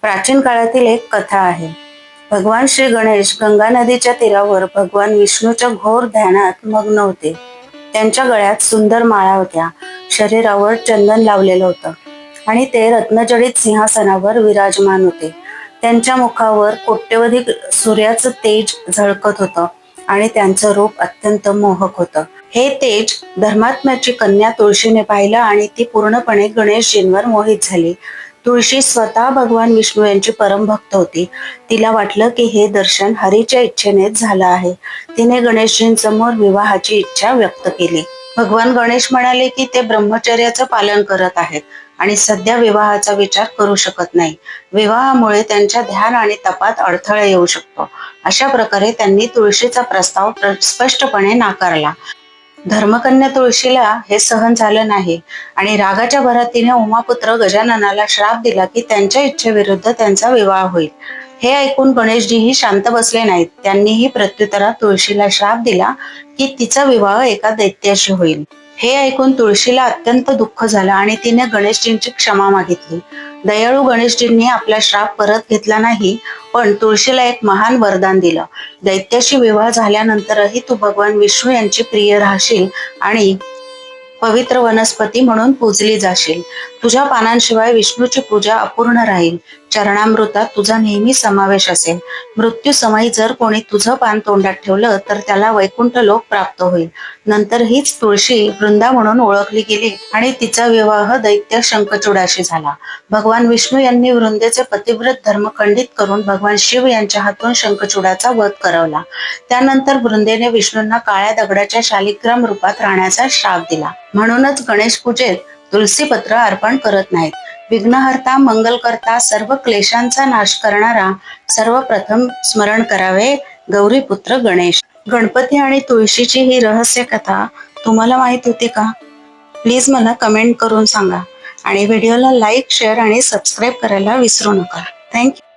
प्राचीन काळातील एक कथा आहे. भगवान श्री गणेश गंगा नदीच्या तीरावर भगवान विष्णूच्या घोर ध्यानात मग्न होते. त्यांच्या गळ्यात सुंदर माळा होत्या, शरीरावर चंदन लावलेलं होतं आणि ते रत्नजडित सिंहासनावर विराजमान होते. त्यांच्या मुखावर कोट्यवधी सूर्याचं तेज झळकत होतं आणि त्यांचं रूप अत्यंत मोहक होतं. हे तेज धर्मात्म्याची कन्या तुळशीने पाहिलं आणि ती पूर्णपणे गणेशजींवर मोहित झाली. तुळशी स्वतः भगवान विष्णू यांची परमभक्त होती. तिला वाटलं की हे दर्शन हरीच्या इच्छेनेच झालं आहे. तिने गणेशजींसमोर विवाहाची इच्छा व्यक्त केली. भगवान गणेश म्हणाले की ते ब्रह्मचर्याचं पालन करत आहेत आणि सध्या विवाहाचा विचार करू शकत नाही. विवाहामुळे त्यांच्या ध्यान आणि तपात अडथळा येऊ शकतो. अशा प्रकारे त्यांनी तुळशीचा प्रस्ताव स्पष्टपणे नाकारला. धर्मकन्या तुळशीला हे सहन झालं नाही आणि रागाच्या भरात तिने उमापुत्र गजाननाला श्राप दिला की त्यांच्या इच्छेविरुद्ध त्यांचा विवाह होईल. हे ऐकून गणेशजीही शांत बसले नाहीत. त्यांनीही प्रत्युत्तरात तुळशीला श्राप दिला की तिचा विवाह एका दैत्याशी होईल. हे ऐकून तुळशीला अत्यंत दुःख झालं आणि तिने गणेशजींची क्षमा मागितली. दयाळू गणेशजींनी आपला श्राप परत घेतला नाही, पण तुळशीला एक महान वरदान दिलं. दैत्याशी विवाह झाल्यानंतरही तू भगवान विष्णू यांची प्रिय राहशील आणि पवित्र वनस्पती म्हणून पूजली जाशील. तुझ्या पानांशिवाय विष्णूची पूजा अपूर्ण राहील. चरणामृतात तुझा नेहमी समावेश असेल. मृत्यू समयी जर कोणी तुझं पान तोंडात ठेवलं तर त्याला वैकुंठ लोक प्राप्त होईल. नंतर हीच तुळशी वृंदा म्हणून ओळखली गेली आणि तिचा विवाह दैत्य शंखचूडाशी झाला. भगवान विष्णू यांनी वृंदेचे पतिव्रत धर्म खंडित करून भगवान शिव यांच्या हातून शंखचूडाचा वध करवला. त्यानंतर वृंदेने विष्णूंना काळ्या दगडाच्या शालिग्राम रूपात राहण्याचा श्राप दिला. म्हणूनच गणेश पूजेत तुलसीपत्र अर्पण करत नाहीत. विघ्नहर्ता, मंगलकर्ता, सर्व क्लेशांचा नाश करणारा सर्वप्रथम स्मरण करावे गौरीपुत्र गणेश. गणपती आणि तुळशीची ही रहस्य कथा तुम्हाला माहित होती का? प्लीज मला कमेंट करून सांगा आणि व्हिडिओला लाईक, शेअर आणि सबस्क्राईब करायला विसरू नका. थँक्यू.